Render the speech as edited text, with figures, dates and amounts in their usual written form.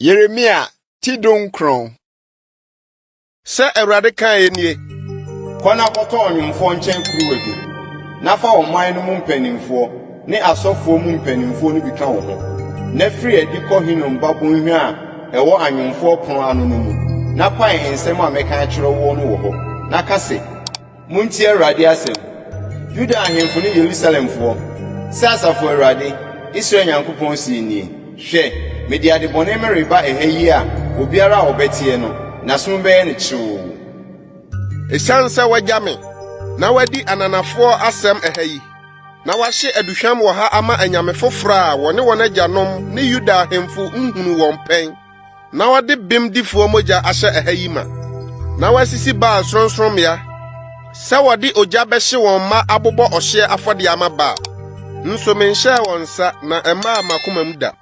Yeremia tidon kron. Se Awurade kan enie. Kwana kɔtɔ ɔnwomfo nkyɛn kuruwa bi. Na fa ɔman no mu mpanimfo ne asɔfo mu mpanimfo no bi ka wo ho. Na firi adi kɔ hinom babonhwa a ɛwɔ anwomfo pono ano no mu. Na pae nsɛm a meka akyerɛ wo no wɔ hɔ. Na ka se, muntie Awurade asɛm. Yuda ahemfo ne Yerusalemfo. Sɛ asafo Awurade, Israel Nyankopɔn si nie. Hwɛ, mede ade bɔne me reba ɛha yi a obiara a ɔbɛtie no, nasom bɛyɛ ne kyerɛw. Esiane sɛ wagya me, na wadi ananafoɔ asɛm ɛha yi. Na wahye aduhwam wɔ ha ama anyame foforo a wɔne wɔn agyanom ne Yuda ahemfo nhunu wɔn pɛn. Na wɔde bemdifoɔ mogya ahyɛ ɛha yi ma. Na wasisi Baal soronsorommea, sɛ wɔde ogya bɛhye wɔn mma abobɔ ɔhyeɛ afɔde ama Baal. Nso menhyɛɛ wɔn nsa na ɛmaa makoma mu da.